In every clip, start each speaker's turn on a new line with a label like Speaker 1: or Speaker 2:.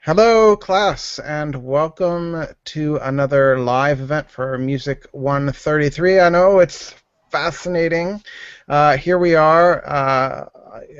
Speaker 1: Hello, class, and welcome to another live event for Music 133. I know it's fascinating. Here we are,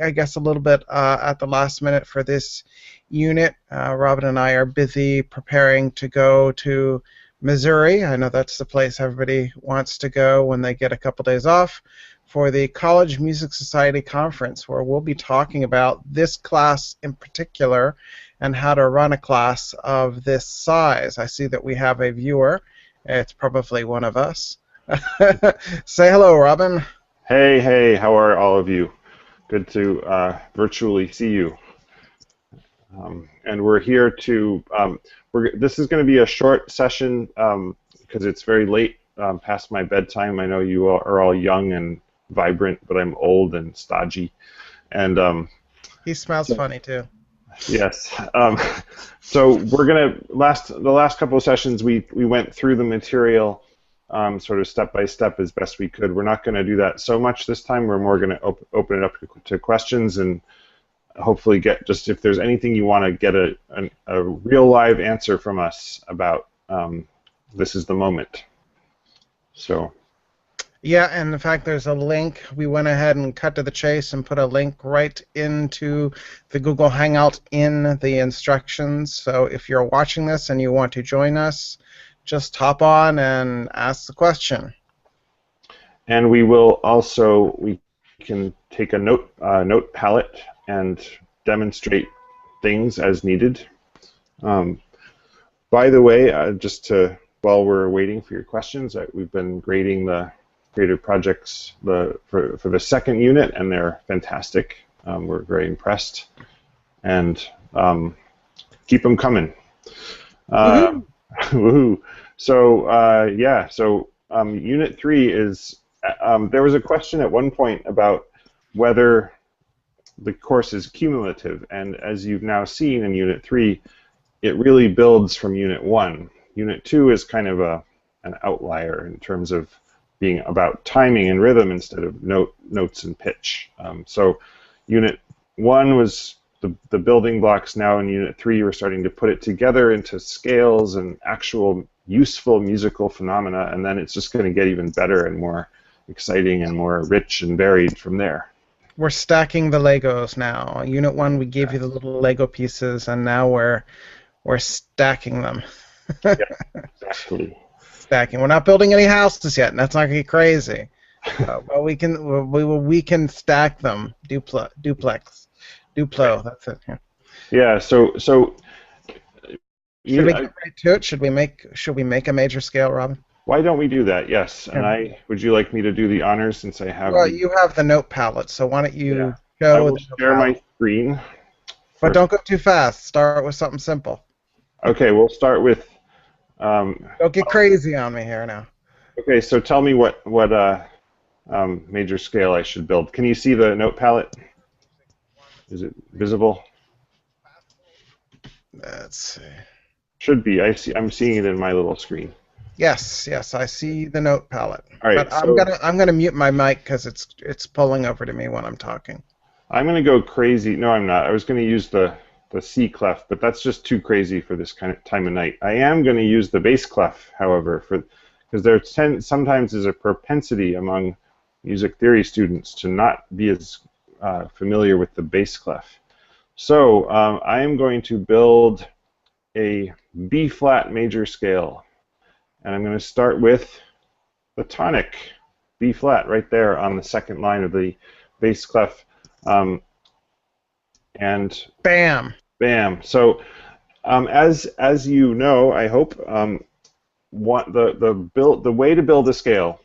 Speaker 1: I guess a little bit at the last minute for this unit. Robin and I are busy preparing to go to Missouri. I know that's the place everybody wants to go when they get a couple days off for the College Music Society Conference, where we'll be talking about this class in particular and how to run a class of this size. I see that we have a viewer. It's probably one of us. Say hello, Robin.
Speaker 2: Hey, hey, how are all of you? Good to virtually see you. And we're here to, this is going to be a short session because it's very late past my bedtime. I know you all are all young and vibrant, but I'm old and stodgy. And
Speaker 1: He smells
Speaker 2: so,
Speaker 1: funny too.
Speaker 2: yes, so we're going to, the last couple of sessions we went through the material sort of step by step as best we could. We're not going to do that so much this time. We're more going to open it up to questions and hopefully get just if there's anything you want to get a real live answer from us about, this is the moment. So.
Speaker 1: Yeah, and in fact, there's a link. We went ahead and cut to the chase and put a link right into the Google Hangout in the instructions. So if you're watching this and you want to join us, just hop on and ask the question.
Speaker 2: And we will also, we can take a note palette and demonstrate things as needed. By the way, while we're waiting for your questions, we've been grading the creative projects for the second unit, and they're fantastic. We're very impressed, and keep them coming. Woohoo! So yeah, so Unit 3 is. There was a question at one point about whether the course is cumulative, and as you've now seen in Unit 3, it really builds from Unit 1. Unit 2 is kind of an outlier in terms of being about timing and rhythm instead of notes and pitch. So Unit 1 was the building blocks. Now in Unit 3 we're starting to put it together into scales and actual useful musical phenomena, and then it's just going to get even better and more exciting and more rich and varied from there.
Speaker 1: We're stacking the Legos now. Unit 1, we gave you the little Lego pieces, and now we're stacking them.
Speaker 2: Yeah, exactly.
Speaker 1: Stacking. We're not building any houses yet, and that's not gonna be crazy. But we can stack them. Duplo. That's it. Yeah.
Speaker 2: Yeah. So
Speaker 1: Should we get right to it? Should we make a major scale, Robin?
Speaker 2: why don't we do that? Yes. And
Speaker 1: Yeah.
Speaker 2: would you like me to do the honors since I have
Speaker 1: Well, you have the note palette, so why don't
Speaker 2: yeah.
Speaker 1: you
Speaker 2: I
Speaker 1: show
Speaker 2: will
Speaker 1: the note
Speaker 2: share my
Speaker 1: palette?
Speaker 2: screen.
Speaker 1: But don't go too fast. Start with something simple.
Speaker 2: Okay, we'll start with.
Speaker 1: Don't get crazy on me here now.
Speaker 2: Okay, so tell me what major scale I should build. Can you see the note palette? Is it visible?
Speaker 1: Let's see.
Speaker 2: Should be. I'm seeing it in my little screen.
Speaker 1: Yes, I see the note palette.
Speaker 2: All right,
Speaker 1: But I'm gonna mute my mic because it's pulling over to me when I'm talking.
Speaker 2: I'm gonna go crazy. No, I'm not. I was gonna use the C clef, but that's just too crazy for this kind of time of night. I am gonna use the bass clef, however, because sometimes is a propensity among music theory students to not be as familiar with the bass clef. So I am going to build a B flat major scale, and I'm going to start with the tonic B flat right there on the second line of the bass clef, and
Speaker 1: Bam.
Speaker 2: bam. So as you know, I hope the way to build a scale.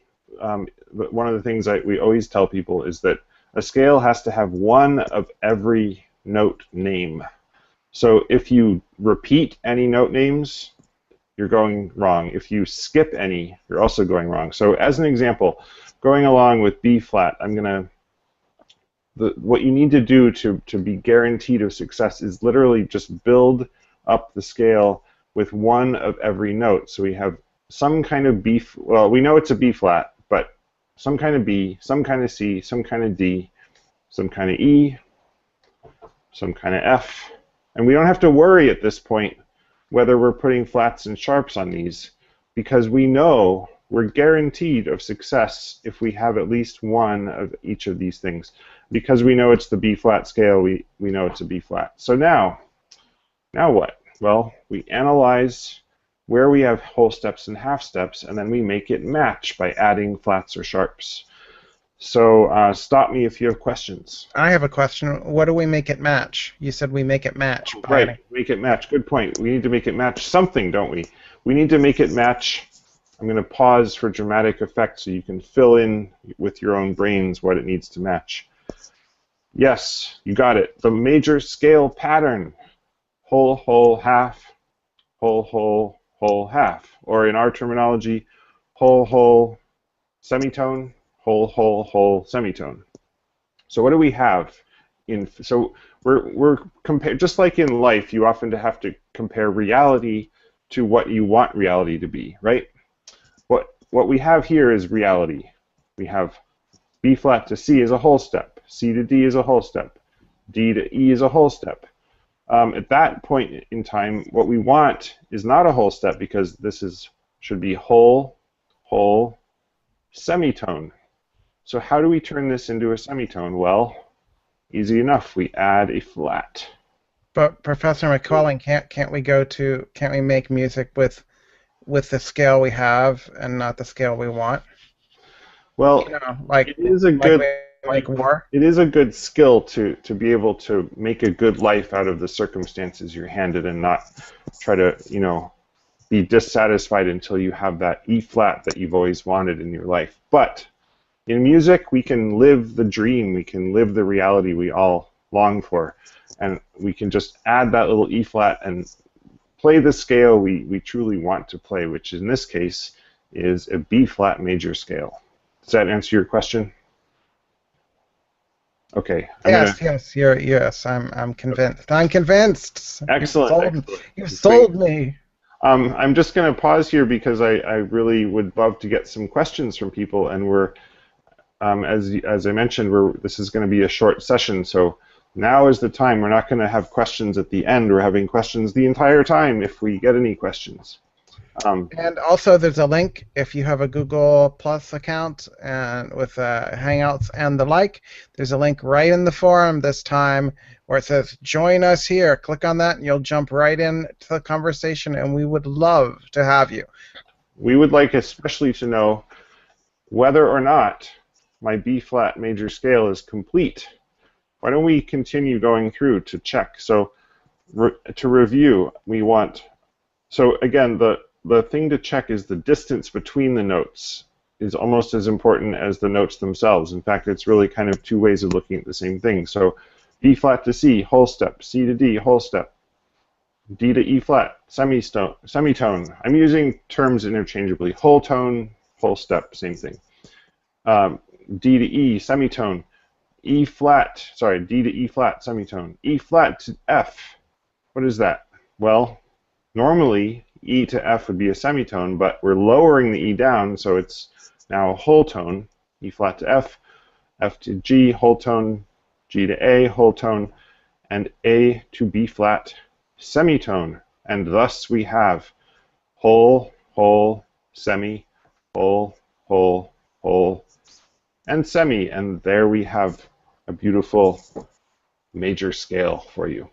Speaker 2: One of the things we always tell people is that a scale has to have one of every note name. So if you repeat any note names, you're going wrong. If you skip any, you're also going wrong. So as an example, going along with B flat, what you need to do to be guaranteed of success is literally just build up the scale with one of every note. So we have some kind of B, well, we know it's a B flat, but some kind of B, some kind of C, some kind of D, some kind of E, some kind of F, And we don't have to worry at this point whether we're putting flats and sharps on these, because we know we're guaranteed of success if we have at least one of each of these things. Because we know it's the B flat scale, we know it's a B flat. So now what? Well, we analyze where we have whole steps and half steps, and then we make it match by adding flats or sharps. So stop me if you have questions.
Speaker 1: I have a question. What do we make it match? You said we make it match.
Speaker 2: Right, make it match. Good point. We need to make it match something, don't we? We need to make it match. I'm going to pause for dramatic effect so you can fill in with your own brains what it needs to match. Yes, you got it. The major scale pattern. Whole, whole, half, whole, whole, whole, half. Or in our terminology, whole, whole, semitone, whole, whole, whole, semitone. So what do we have? So we're just like in life, you often have to compare reality to what you want reality to be, right? What we have here is reality. We have B flat to C is a whole step, C to D is a whole step, D to E is a whole step. At that point in time, what we want is not a whole step, because this should be whole, whole, semitone. So how do we turn this into a semitone? Well, easy enough. We add a flat.
Speaker 1: But Professor McCulling, can't we make music with the scale we have and not the scale we want?
Speaker 2: Well,
Speaker 1: like
Speaker 2: it is a good war. It is a good skill to be able to make a good life out of the circumstances you're handed, and not try to be dissatisfied until you have that E flat that you've always wanted in your life. But in music, we can live the dream, we can live the reality we all long for, and we can just add that little E flat and play the scale we truly want to play, which in this case is a B flat major scale. Does that answer your question? Okay.
Speaker 1: Yes, I'm convinced. I'm convinced.
Speaker 2: Excellent.
Speaker 1: You've sold me.
Speaker 2: I'm just going to pause here because I really would love to get some questions from people, and we're as I mentioned, this is going to be a short session, so now is the time. We're not going to have questions at the end. We're having questions the entire time if we get any questions.
Speaker 1: And also, there's a link if you have a Google Plus account and with Hangouts and the like. There's a link right in the forum this time where it says "Join us here." Click on that, and you'll jump right into the conversation. And we would love to have you.
Speaker 2: We would like especially to know whether or not my B flat major scale is complete. Why don't we continue going through to check? So to review, we want. So again, the thing to check is the distance between the notes is almost as important as the notes themselves. In fact, it's really kind of two ways of looking at the same thing. So B flat to C, whole step, C to D, whole step, D to E flat, semitone. I'm using terms interchangeably. Whole tone, whole step, same thing. D to E, semitone. D to E flat, semitone. E flat to F. What is that? Well, normally E to F would be a semitone, but we're lowering the E down, so it's now a whole tone. E flat to F, F to G, whole tone, G to A, whole tone, and A to B flat, semitone. And thus we have whole, whole, semi, whole, whole, whole, and semi. And there we have a beautiful major scale for you.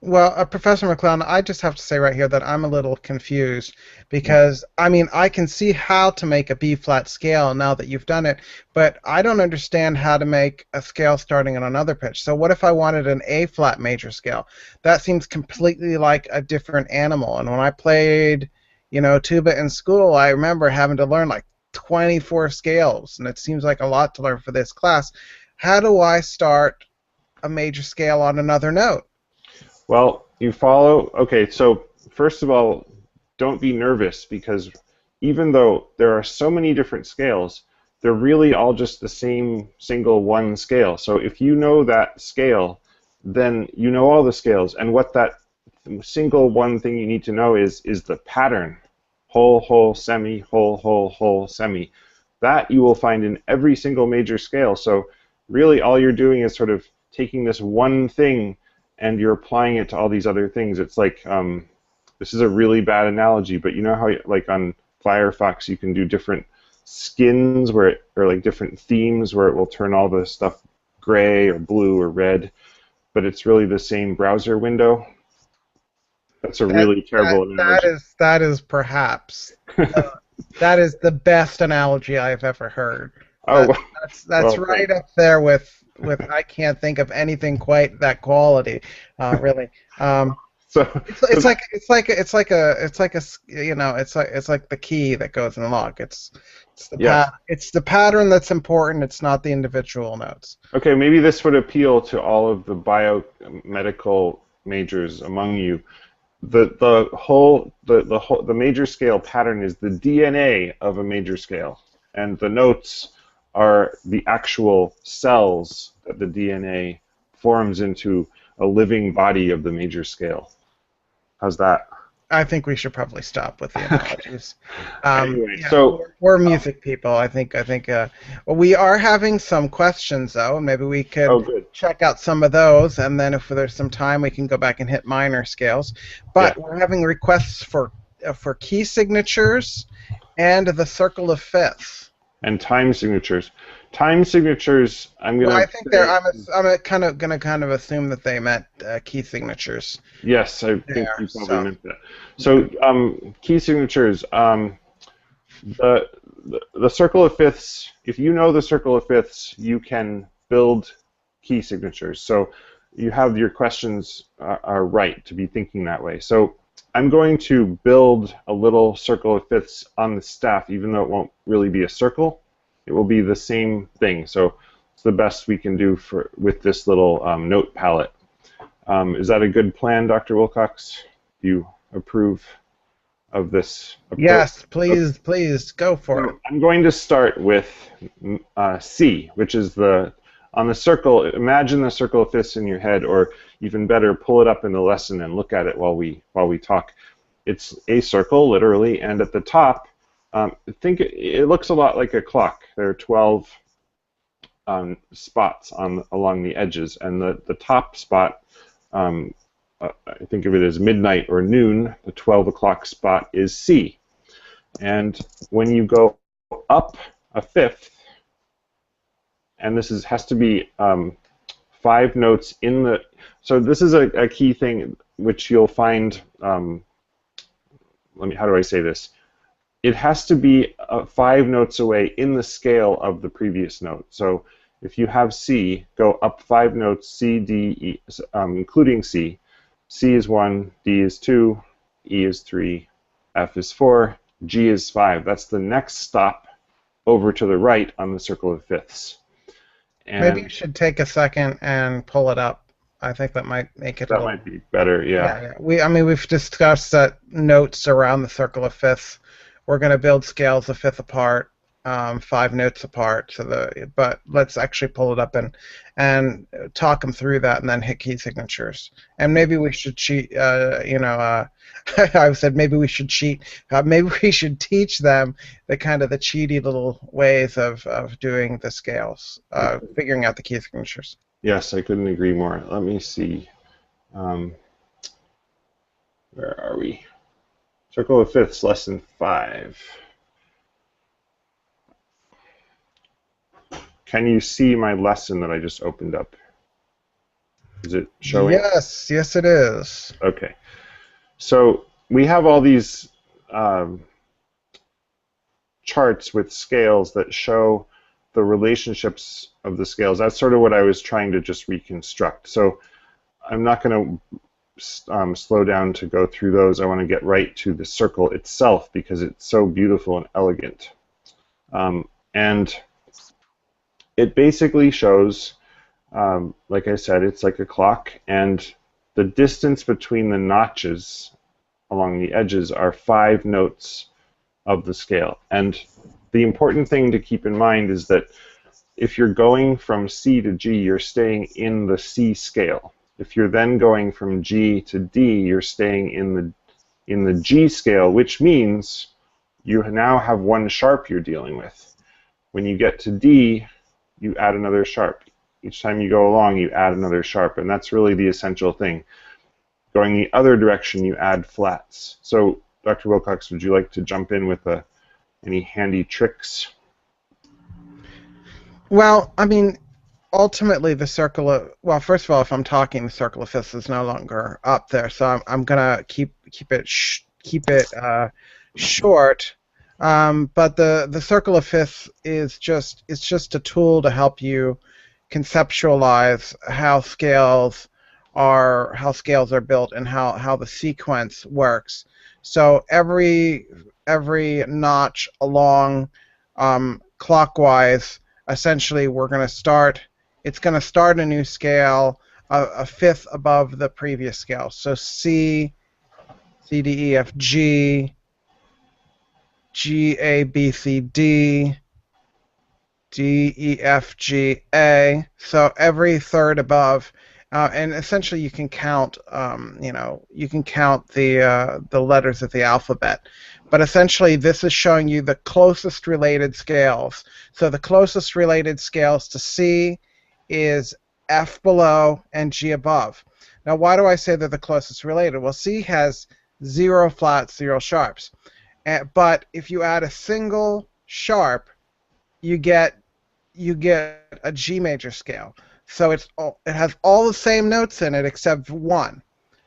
Speaker 1: Well, Professor McClellan, I just have to say right here that I'm a little confused because, I mean, I can see how to make a B-flat scale now that you've done it, but I don't understand how to make a scale starting on another pitch. So what if I wanted an A-flat major scale? That seems completely like a different animal. And when I played, tuba in school, I remember having to learn like 24 scales, and it seems like a lot to learn for this class. How do I start a major scale on another note?
Speaker 2: Well, you follow. Okay, so first of all, don't be nervous, because even though there are so many different scales, they're really all just the same single one scale. So if you know that scale, then you know all the scales. And what that single one thing you need to know is the pattern. Whole, whole, semi, whole, whole, whole, semi. That you will find in every single major scale. So really all you're doing is sort of taking this one thing and you're applying it to all these other things. It's like, this is a really bad analogy, but you know how like on Firefox you can do different skins or like different themes where it will turn all the stuff gray or blue or red, but it's really the same browser window. That's a
Speaker 1: That,
Speaker 2: really terrible analogy.
Speaker 1: that is perhaps that is the best analogy I've ever heard.
Speaker 2: Oh,
Speaker 1: That's
Speaker 2: well,
Speaker 1: right
Speaker 2: thanks.
Speaker 1: up there with I can't think of anything quite that quality, really.
Speaker 2: So,
Speaker 1: It's
Speaker 2: so
Speaker 1: like it's like the key that goes in the lock.
Speaker 2: yes.
Speaker 1: It's the pattern that's important. It's not the individual notes.
Speaker 2: Okay, maybe this would appeal to all of the biomedical majors among you. The major scale pattern is the DNA of a major scale, and the notes are the actual cells that the DNA forms into a living body of the major scale. How's that?
Speaker 1: I think we should probably stop with the
Speaker 2: Okay.
Speaker 1: analogies.
Speaker 2: Anyway,
Speaker 1: Yeah,
Speaker 2: so
Speaker 1: we're music people. I think well, we are having some questions though, and maybe we could
Speaker 2: oh, good.
Speaker 1: check out some of those, and then if there's some time, we can go back and hit minor scales.
Speaker 2: Yeah,
Speaker 1: But we're having requests for key signatures and the circle of fifths.
Speaker 2: and time signatures. Time signatures. I'm
Speaker 1: Well,
Speaker 2: gonna
Speaker 1: I think
Speaker 2: say
Speaker 1: I'm kind of assume that they meant key signatures
Speaker 2: yes. I think
Speaker 1: there.
Speaker 2: you probably
Speaker 1: So
Speaker 2: meant that. So key signatures. The, the circle of fifths, if you know the circle of fifths, you can build key signatures. So you have your questions are right to be thinking that way. So I'm going to build a little circle of fifths on the staff, even though it won't really be a circle. It will be the same thing. So it's the best we can do with this little note palette. Is that a good plan, Dr. Wilcox? Do you approve of this approach?
Speaker 1: yes, please go for it.
Speaker 2: So I'm going to start with C, which is on the circle. Imagine the circle of fifths in your head, or even better, pull it up in the lesson and look at it while we talk. It's a circle, literally, and at the top, think it looks a lot like a clock. There are 12 spots along the edges, and the top spot, I think of it as midnight or noon. The 12 o'clock spot is C. And when you go up a fifth, and this has to be 5 notes in the. So this is a key thing which you'll find. How do I say this? It has to be 5 notes away in the scale of the previous note. So if you have C, go up 5 notes, C, D, E, including C. C is 1, D is 2, E is 3, F is 4, G is 5. That's the next stop over to the right on the circle of fifths. And
Speaker 1: Maybe you should take a second and pull it up. I think that might make it a
Speaker 2: that
Speaker 1: little.
Speaker 2: might be better, yeah.
Speaker 1: Yeah. I mean, we've discussed that notes around the circle of fifths. We're going to build scales a fifth apart, 5 notes apart. But let's actually pull it up and talk them through that, and then hit key signatures. And maybe we should cheat. I said maybe we should cheat. Maybe we should teach them the cheaty little ways of doing the scales, figuring out the key signatures.
Speaker 2: Yes, I couldn't agree more. Let me see. Where are we? Circle of fifths, lesson 5. Can you see my lesson that I just opened up? Is it showing?
Speaker 1: Yes, it is.
Speaker 2: Okay. So we have all these charts with scales that show the relationships of the scales. That's sort of what I was trying to just reconstruct. So I'm not going to slow down to go through those. I want to get right to the circle itself because it's so beautiful and elegant. And it basically shows, like I said, it's like a clock, and the distance between the notches along the edges are 5 notes of the scale. And the important thing to keep in mind is that if you're going from C to G, you're staying in the C scale. If you're then going from G to D, you're staying in the G scale, which means you now have 1 sharp you're dealing with. When you get to D, you add another sharp. each time you go along, you add another sharp, and that's really the essential thing. Going the other direction, you add flats. So, Dr. Wilcox, would you like to jump in with any handy tricks?
Speaker 1: Well, I mean, ultimately the circle of, well, first of all, if I'm talking, the circle of fifths is no longer up there, so I'm gonna keep it short. But the circle of fifths is just a tool to help you conceptualize how scales are built and how the sequence works. So every notch along clockwise, essentially it's going to start a new scale a fifth above the previous scale. So C, D, E, F, G, G, A, B, C, D, D, E, F, G, A. So every third above, and essentially you can count, you can count the letters of the alphabet. But essentially, this is showing you the closest related scales. So the closest related scales to C is F below and G above. Now, why do I say they're the closest related? Well, C has 0 flats, 0 sharps. But if you add a single sharp, you get a G major scale. So it has all the same notes in it except one.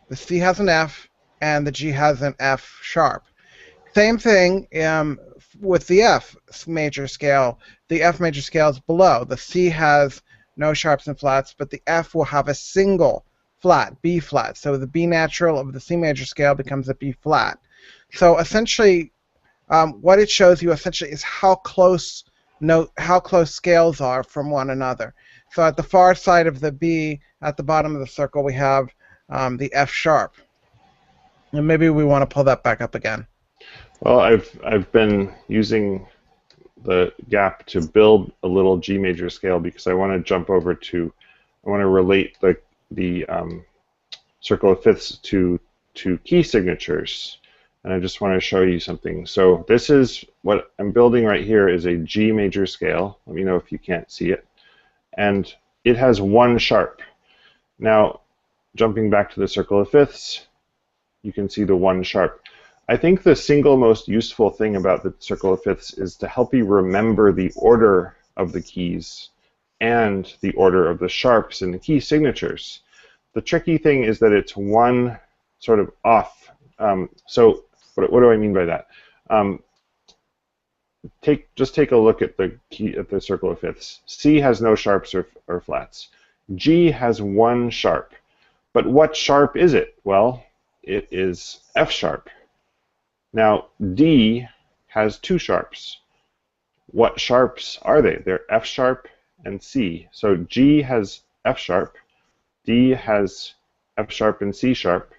Speaker 1: The C has an F and the G has an F sharp. Same thing with the F major scale. The F major scale is below. The C has no sharps and flats, but the F will have a single flat, B flat. So the B natural of the C major scale becomes a B flat. So essentially, what it shows you essentially is how close scales are from one another. So at the far side of the B, at the bottom of the circle, we have the F sharp. And maybe we want to pull that back up again.
Speaker 2: Well, I've been using the gap to build a little G major scale because I want to relate the circle of fifths to key signatures, and I just want to show you something. So this is what I'm building right here is a G major scale. Let me know if you can't see it. And it has 1 sharp. Now, jumping back to the circle of fifths, you can see the 1 sharp. I think the single most useful thing about the circle of fifths is to help you remember the order of the keys and the order of the sharps in the key signatures. The tricky thing is that it's one sort of off. So what do I mean by that? Just take a look at the circle of fifths. C has no sharps or flats. G has 1 sharp. But what sharp is it? Well, it is F sharp. Now, D has 2 sharps. What sharps are they? They're F sharp and C. So G has F sharp, D has F sharp and C sharp,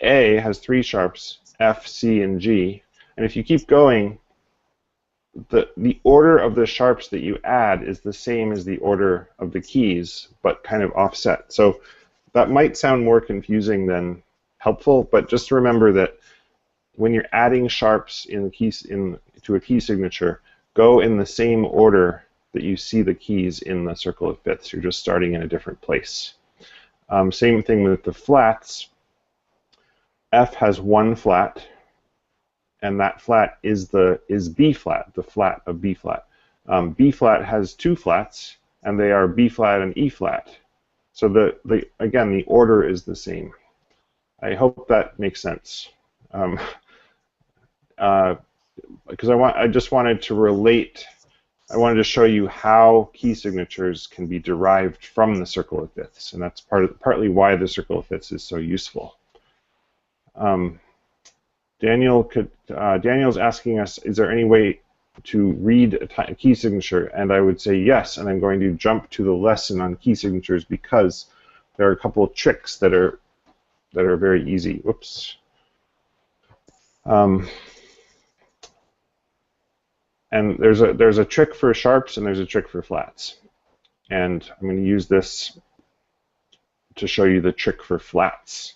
Speaker 2: A has 3 sharps, F, C, and G. And if you keep going, the order of the sharps that you add is the same as the order of the keys, but kind of offset. So that might sound more confusing than helpful, but just remember that when you're adding sharps to a key signature, go in the same order that you see the keys in the circle of fifths. You're just starting in a different place. Same thing with the flats. F has 1 flat, and that flat is B flat, the flat of B flat. B flat has 2 flats, and they are B flat and E flat. So again, the order is the same. I hope that makes sense. Because I just wanted to relate. I wanted to show you how key signatures can be derived from the circle of fifths, and that's partly why the circle of fifths is so useful. Daniel's asking us, is there any way to read a key signature? And I would say yes, and I'm going to jump to the lesson on key signatures because there are a couple of tricks that are very easy. Whoops. And there's a trick for sharps and there's a trick for flats. And I'm going to use this to show you the trick for flats.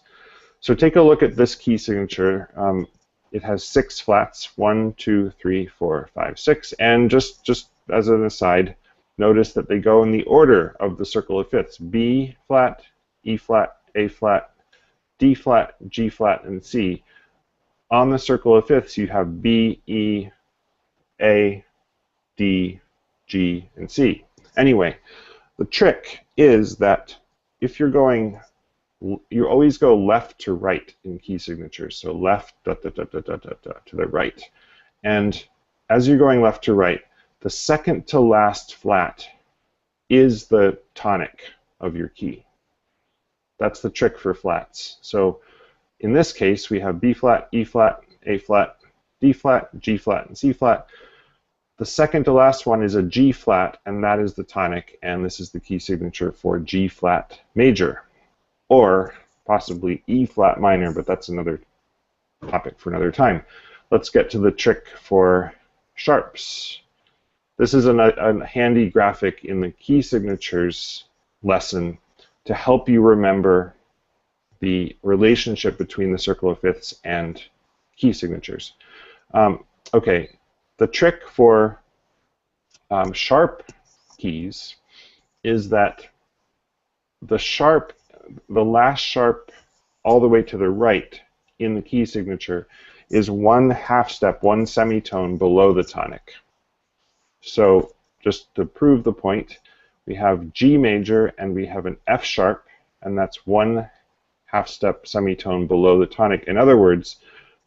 Speaker 2: So take a look at this key signature. It has 6 flats, 1, 2, 3, 4, 5, 6. And just as an aside, notice that they go in the order of the circle of fifths: B flat, E flat, A flat, D flat, G flat, and C. On the circle of fifths, you have B, E, A, D, G, and C. Anyway, the trick is that if you're going, you always go left to right in key signatures. So left to the right. And as you're going left to right, the second to last flat is the tonic of your key. That's the trick for flats. So in this case, we have B flat, E flat, A flat, D flat, G flat, and C flat. The second to last one is a G flat, and that is the tonic, and this is the key signature for G flat major, or possibly E flat minor, but that's another topic for another time. Let's get to the trick for sharps. This is a handy graphic in the key signatures lesson to help you remember the relationship between the circle of fifths and key signatures. Okay, the trick for sharp keys is that the last sharp all the way to the right in the key signature is one half step, one semitone below the tonic. So just to prove the point, we have G major and we have an F sharp, and that's one half step semitone below the tonic. In other words,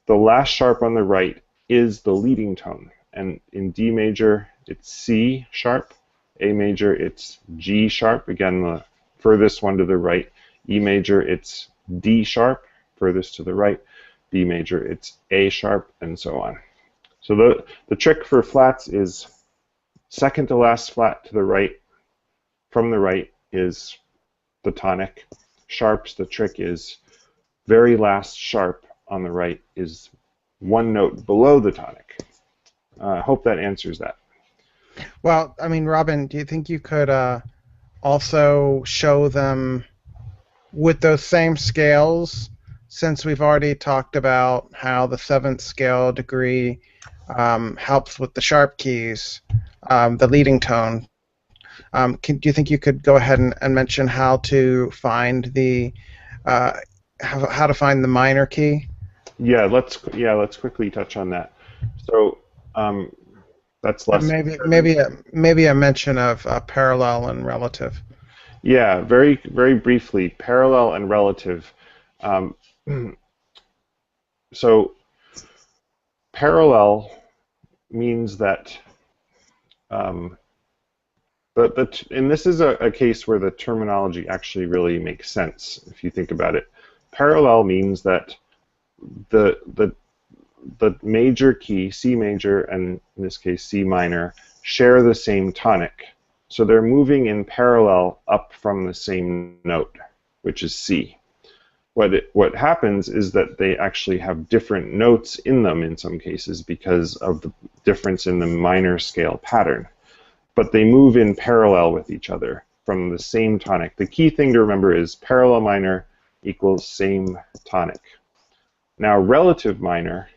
Speaker 2: the last sharp on the right is the leading tone. And in D major, it's C sharp. A major, it's G sharp. Again, the furthest one to the right. E major, it's D sharp, furthest to the right. B major, it's A sharp, and so on. So the trick for flats is second to last flat to the right, from the right, is the tonic. Sharps, the trick is very last sharp on the right is one note below the tonic. I hope that answers that.
Speaker 1: Well, I mean, Robin, do you think you could also show them with those same scales, since we've already talked about how the 7th scale degree helps with the sharp keys, the leading tone? Do you think you could go ahead and mention how to find the how to find the minor key?
Speaker 2: Yeah, let's quickly touch on that. So that's less.
Speaker 1: Maybe a mention of parallel and relative.
Speaker 2: Yeah, very briefly, parallel and relative. So parallel means that, and this is a case where the terminology actually really makes sense if you think about it. Parallel means that the major key, C major, and in this case C minor, share the same tonic. So they're moving in parallel up from the same note, which is C. What happens is that they actually have different notes in them in some cases because of the difference in the minor scale pattern. But they move in parallel with each other from the same tonic. The key thing to remember is parallel minor equals same tonic. Now, relative minor,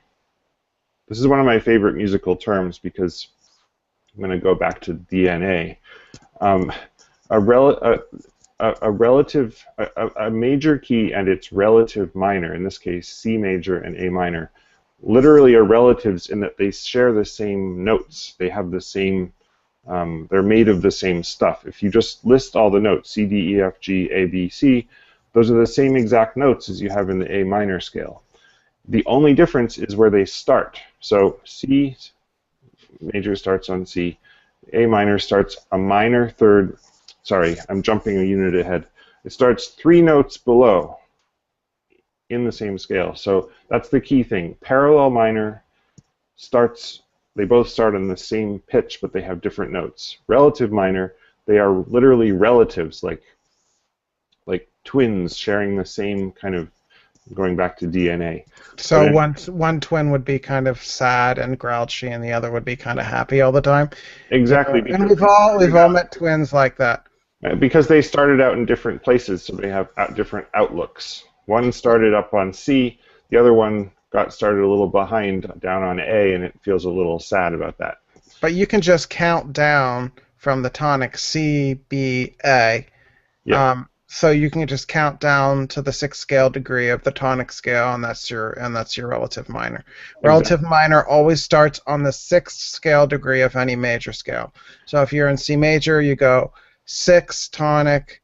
Speaker 2: this is one of my favorite musical terms because I'm going to go back to DNA. A major key and its relative minor, in this case C major and A minor, literally are relatives in that they share the same notes. They have the same, they're made of the same stuff. If you just list all the notes, C, D, E, F, G, A, B, C, those are the same exact notes as you have in the A minor scale. The only difference is where they start. So C major starts on C, A minor starts a minor third, sorry, I'm jumping a unit ahead. It starts 3 notes below in the same scale. So that's the key thing. Parallel minor starts, they both start on the same pitch, but they have different notes. Relative minor, they are literally relatives, like twins sharing the same kind of, going back to DNA.
Speaker 1: So one twin would be kind of sad and grouchy, and the other would be kind of happy all the time.
Speaker 2: Exactly.
Speaker 1: And we've all met twins like that.
Speaker 2: Because they started out in different places, so they have different outlooks. One started up on C, the other one got started a little behind down on A, and it feels a little sad about that.
Speaker 1: But you can just count down from the tonic C, B, A.
Speaker 2: Yeah,
Speaker 1: So you can just count down to the sixth scale degree of the tonic scale, and that's your relative minor. Relative
Speaker 2: exactly.
Speaker 1: minor always starts on the sixth scale degree of any major scale. So if you're in C major, you go sixth tonic,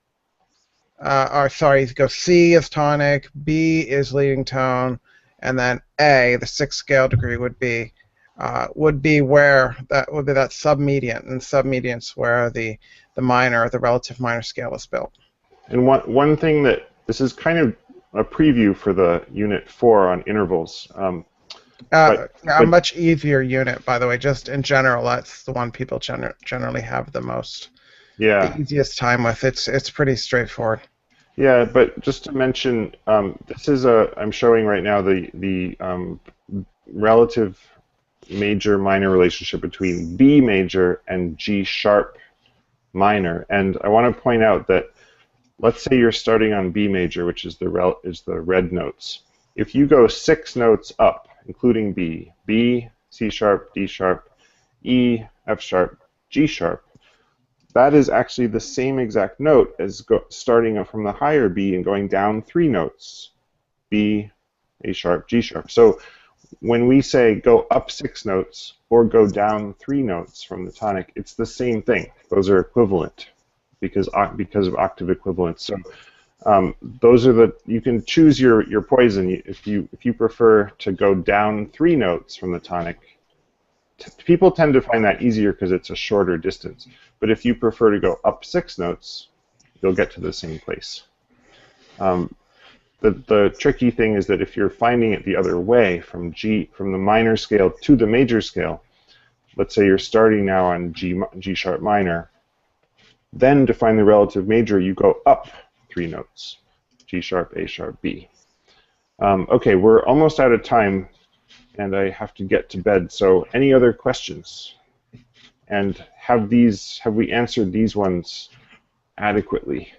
Speaker 1: or sorry, you go C is tonic, B is leading tone, and then A, the sixth scale degree, would be where that would be that submediant, and submediant's where the minor, the relative minor scale is built.
Speaker 2: And one thing that this is kind of a preview for the Unit 4 on intervals.
Speaker 1: Yeah, a
Speaker 2: But
Speaker 1: much easier unit, by the way. Just in general, that's the one people generally have the
Speaker 2: yeah,
Speaker 1: easiest time with. It's pretty straightforward.
Speaker 2: yeah. But just to mention, this is I'm showing right now the relative major minor relationship between B major and G sharp minor, and I want to point out that let's say you're starting on B major, which is the red notes. If you go 6 notes up, including B, B, C sharp, D sharp, E, F sharp, G sharp, that is actually the same exact note as starting from the higher B and going down 3 notes, B, A sharp, G sharp. So when we say go up 6 notes or go down 3 notes from the tonic, it's the same thing. Those are equivalent because of octave equivalence. So those are you can choose your poison if you prefer to go down 3 notes from the tonic. People tend to find that easier because it's a shorter distance. But if you prefer to go up 6 notes, you'll get to the same place. The tricky thing is that if you're finding it the other way from the minor scale to the major scale, let's say you're starting now on G sharp minor, then to find the relative major, you go up 3 notes, G sharp, A sharp, B. Okay, we're almost out of time, and I have to get to bed. So any other questions? And have we answered these ones adequately?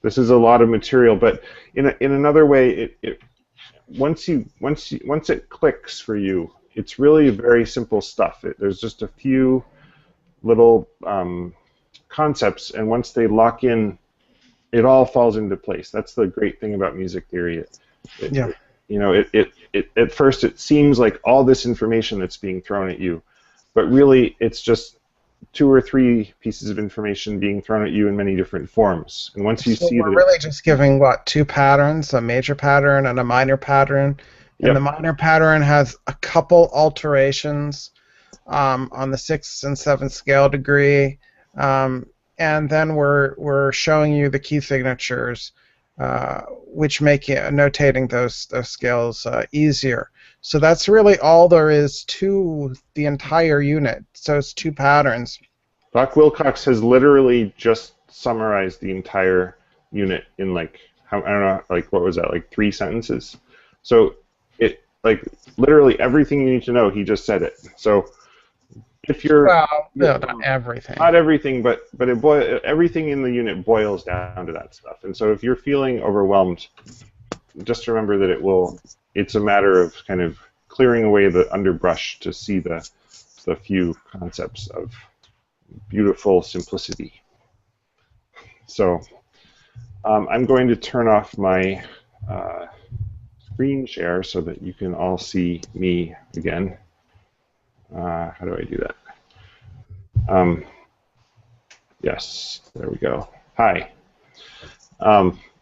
Speaker 2: This is a lot of material, but in another way, once it clicks for you, it's really very simple stuff. There's just a few little concepts, and once they lock in, it all falls into place. That's the great thing about music theory.
Speaker 1: Yeah.
Speaker 2: At first it seems like all this information that's being thrown at you, but really it's just 2 or 3 pieces of information being thrown at you in many different forms. And once you
Speaker 1: So
Speaker 2: see
Speaker 1: we're
Speaker 2: that,
Speaker 1: really just giving, what, 2 patterns, a major pattern and a minor pattern. And the
Speaker 2: yep,
Speaker 1: minor pattern has a couple alterations on the 6th and 7th scale degree. And then we're showing you the key signatures, which make notating those scales easier. So that's really all there is to the entire unit. So it's 2 patterns.
Speaker 2: Doc Wilcox has literally just summarized the entire unit in I don't know, what was that, 3 sentences? So literally everything you need to know, he just said it. So if
Speaker 1: Well, no, not everything.
Speaker 2: not everything, but everything in the unit boils down to that stuff. And so if you're feeling overwhelmed, just remember that it's a matter of kind of clearing away the underbrush to see the few concepts of beautiful simplicity. So I'm going to turn off my screen share so that you can all see me again. How do I do that? Yes, there we go. Hi.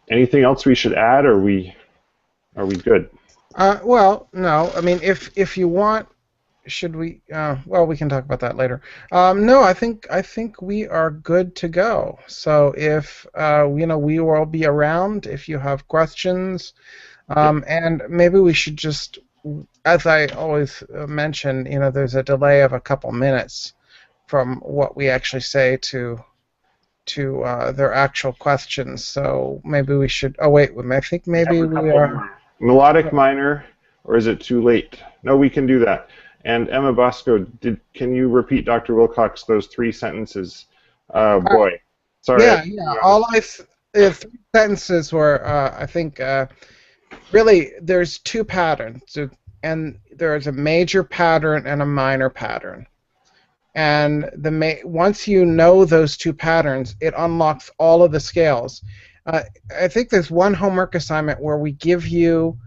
Speaker 2: Anything else we should add, or are we good?
Speaker 1: Well, no. I mean, if you want, should we? Well, we can talk about that later. No, I think we are good to go. So if we will be around if you have questions, and maybe we should just, as I always mention, there's a delay of a couple minutes from what we actually say to their actual questions. So maybe we should. Oh wait, I think maybe we are.
Speaker 2: Melodic minor, or is it too late? No, we can do that. And Emma Bosco, can you repeat, Dr. Wilcox, those 3 sentences? Boy, sorry.
Speaker 1: Yeah. All 3 sentences were, I think, really there's 2 patterns, and there's a major pattern and a minor pattern. And once you know those two patterns, it unlocks all of the scales. I think there's one homework assignment where we give you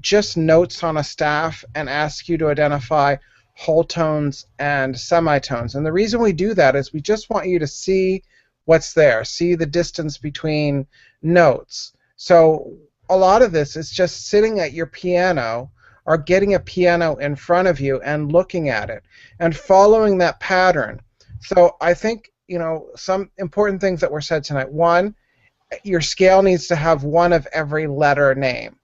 Speaker 1: just notes on a staff and ask you to identify whole tones and semitones. And the reason we do that is we just want you to see what's there, see the distance between notes. So a lot of this is just sitting at your piano or getting a piano in front of you and looking at it and following that pattern. So I think, some important things that were said tonight. One, your scale needs to have one of every letter name.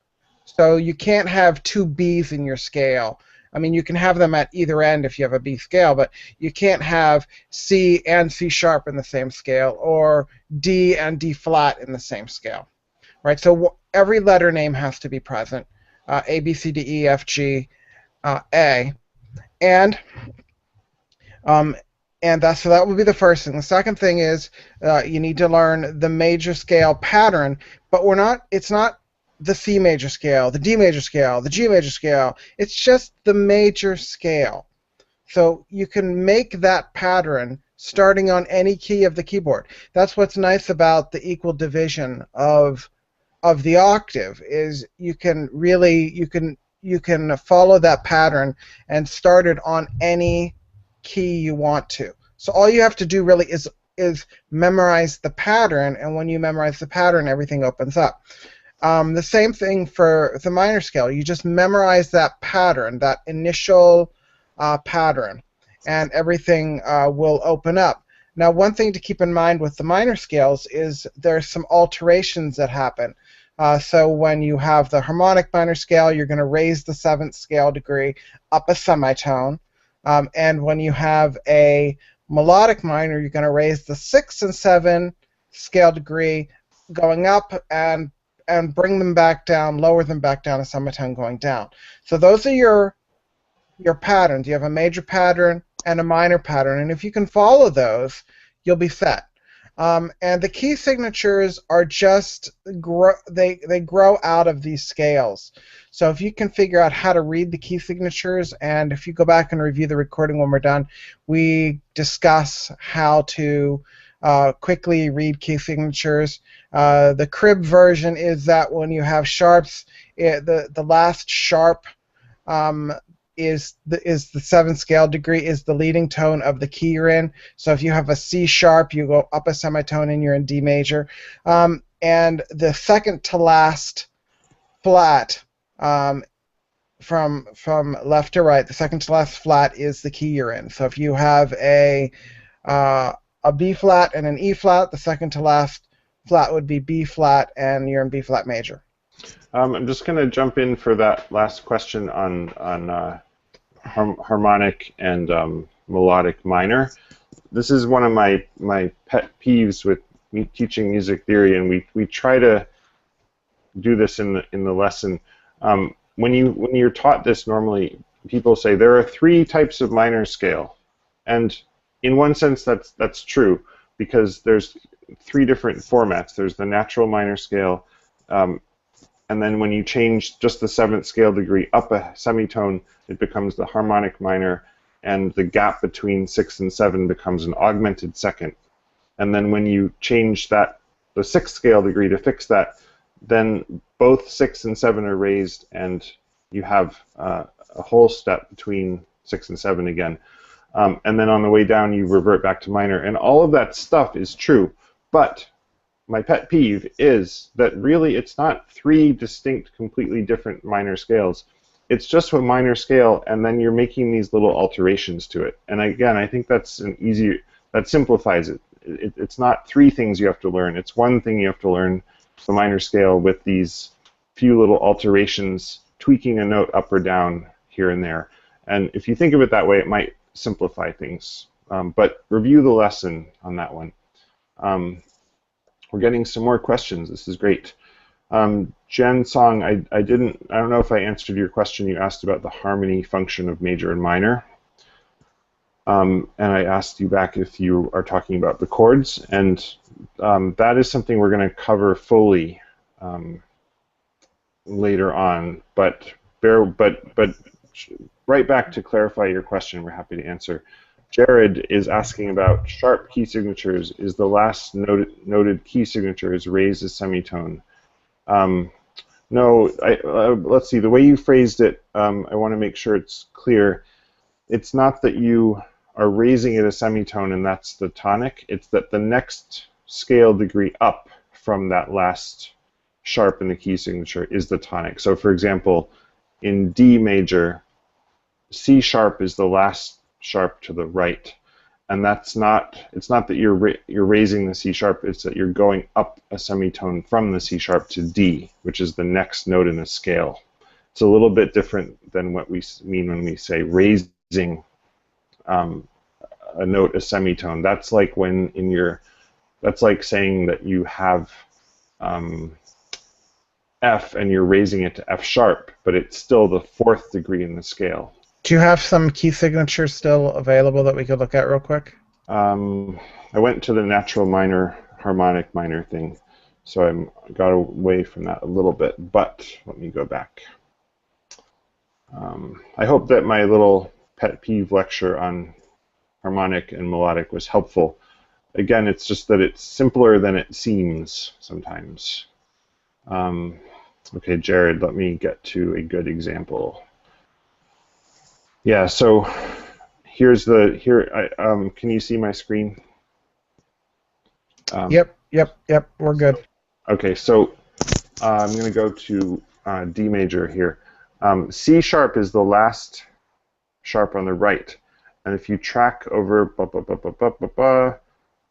Speaker 1: So you can't have two B's in your scale. I mean, you can have them at either end if you have a B scale, but you can't have C and C sharp in the same scale or D and D flat in the same scale, right? So every letter name has to be present, A, B, C, D, E, F, G, A, and so that would be the first thing. The second thing is you need to learn the major scale pattern, but it's not the C major scale, the D major scale, the G major scale. It's just the major scale. So you can make that pattern starting on any key of the keyboard. That's what's nice about the equal division of the octave is you can follow that pattern and start it on any key you want to. So all you have to do really is memorize the pattern, and when you memorize the pattern, everything opens up. The same thing for the minor scale. You just memorize that pattern, that initial pattern, and everything will open up. Now, one thing to keep in mind with the minor scales is there's some alterations that happen. So when you have the harmonic minor scale, you're going to raise the 7th scale degree up a semitone. And when you have a melodic minor, you're going to raise the 6 and 7 scale degree going up and bring them back down, lower them back down a semitone going down. So those are your patterns. You have a major pattern and a minor pattern, and if you can follow those, you'll be set. And the key signatures are just they grow out of these scales. So if you can figure out how to read the key signatures, and if you go back and review the recording when we're done, we discuss how to quickly read key signatures. The crib version is that when you have sharps, the last sharp is the 7th scale degree is the leading tone of the key you're in. So if you have a C sharp, you go up a semitone and you're in D major. And the second to last flat from left to right, the second to last flat is the key you're in. So if you have a B flat and an E flat, the second to last flat would be B flat, and you're in B flat major.
Speaker 2: I'm just going to jump in for that last question on harmonic and melodic minor. This is one of my pet peeves with me teaching music theory, and we try to do this in the lesson. When you're taught this, normally people say there are 3 types of minor scale, and in one sense that's true, because there's 3 different formats. There's the natural minor scale, and then when you change just the 7th scale degree up a semitone, it becomes the harmonic minor, and the gap between 6 and 7 becomes an augmented second. And then when you change the 6th scale degree to fix that, then both 6 and 7 are raised, and you have a whole step between 6 and 7 again. And then on the way down, you revert back to minor. And all of that stuff is true, but my pet peeve is that really it's not 3 distinct, completely different minor scales. It's just a minor scale, and then you're making these little alterations to it. And again, I think that simplifies it. It's not 3 things you have to learn. It's 1 thing you have to learn, the minor scale, with these few little alterations, tweaking a note up or down here and there. And if you think of it that way, it might simplify things. But review the lesson on that one. We're getting some more questions. This is great. Jen Song, I don't know if I answered your question. You asked about the harmony function of major and minor. And I asked you back if you are talking about the chords, and that is something we're going to cover fully later on. But right back to clarify your question, we're happy to answer. Jared is asking about sharp key signatures. Is the last noted key signature is raised a semitone? No, let's see. The way you phrased it, I want to make sure it's clear. It's not that you are raising it a semitone and that's the tonic. It's that the next scale degree up from that last sharp in the key signature is the tonic. So, for example, in D major, C sharp is the last sharp to the right, and it's not that you're raising the C sharp, it's that you're going up a semitone from the C sharp to D, which is the next note in the scale. It's a little bit different than what we mean when we say raising a note a semitone. That's like that's like saying that you have F and you're raising it to F sharp, but it's still the fourth degree in the scale.
Speaker 1: Do you have some key signatures still available that we could look at real quick?
Speaker 2: I went to the natural minor, harmonic minor thing, so I got away from that a little bit, but let me go back. I hope that my little pet peeve lecture on harmonic and melodic was helpful. Again, it's just that it's simpler than it seems sometimes. Okay, Jared, let me get to a good example. Yeah, so can you see my screen?
Speaker 1: Yep, we're good.
Speaker 2: Okay, so I'm going to go to D major here. C sharp is the last sharp on the right, and if you track over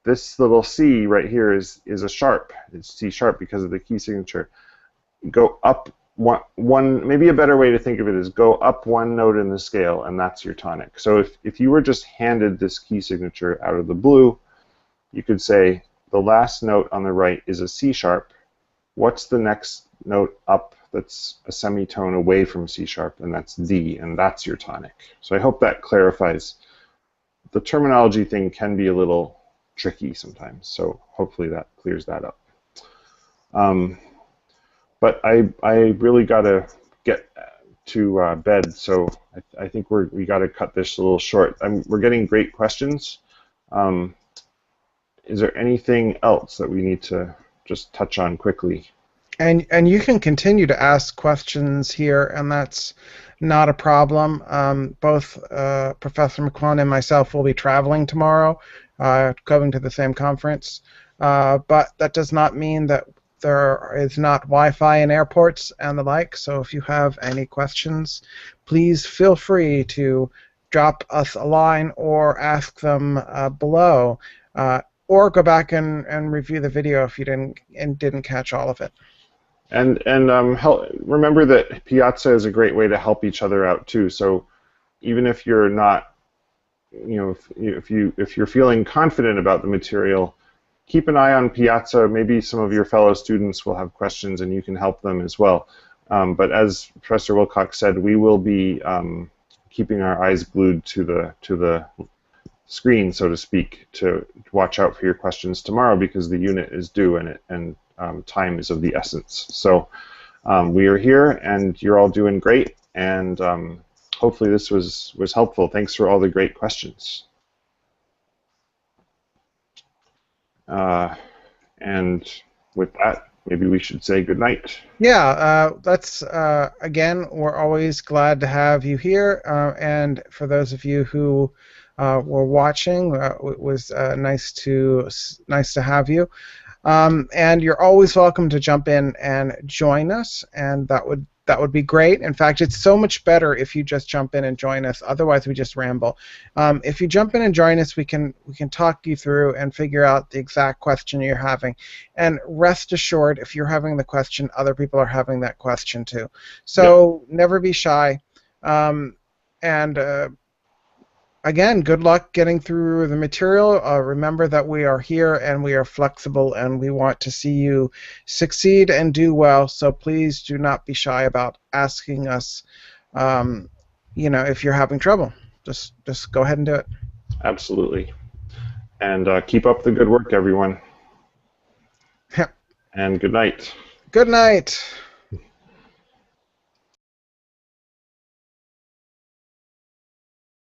Speaker 2: this little C right here is a sharp. It's C sharp because of the key signature. Go up one, maybe a better way to think of it is go up one note in the scale, and that's your tonic. So if you were just handed this key signature out of the blue, you could say the last note on the right is a C sharp. What's the next note up that's a semitone away from C sharp? And that's D, and that's your tonic. So I hope that clarifies. The terminology thing can be a little tricky sometimes, so hopefully that clears that up. But I really got to get to bed, so I think we got to cut this a little short. We're getting great questions. Is there anything else that we need to just touch on quickly?
Speaker 1: And you can continue to ask questions here, and that's not a problem. Both Professor McClellan and myself will be traveling tomorrow, going to the same conference. But that does not mean that there is not Wi-Fi in airports and the like, so if you have any questions, please feel free to drop us a line or ask them below, or go back and review the video if you didn't catch all of it.
Speaker 2: And remember that Piazza is a great way to help each other out too. So even if you're not, if you're feeling confident about the material, keep an eye on Piazza. Maybe some of your fellow students will have questions and you can help them as well. But as Professor Wilcox said, we will be keeping our eyes glued to the screen, so to speak, to watch out for your questions tomorrow because the unit is due and time is of the essence. So we are here and you're all doing great, and hopefully this was helpful. Thanks for all the great questions. And with that, maybe we should say good night.
Speaker 1: Yeah, again, we're always glad to have you here, and for those of you who were watching, it was nice to have you. And you're always welcome to jump in and join us, and that would be great. In fact, it's so much better if you just jump in and join us. Otherwise, we just ramble. If you jump in and join us, we can talk you through and figure out the exact question you're having. And rest assured, if you're having the question, other people are having that question too. So Never be shy. Again, good luck getting through the material. Remember that we are here and we are flexible and we want to see you succeed and do well, so please do not be shy about asking us, if you're having trouble. Just go ahead and do it.
Speaker 2: Absolutely. And keep up the good work, everyone.
Speaker 1: Yep.
Speaker 2: And good night.
Speaker 1: Good night.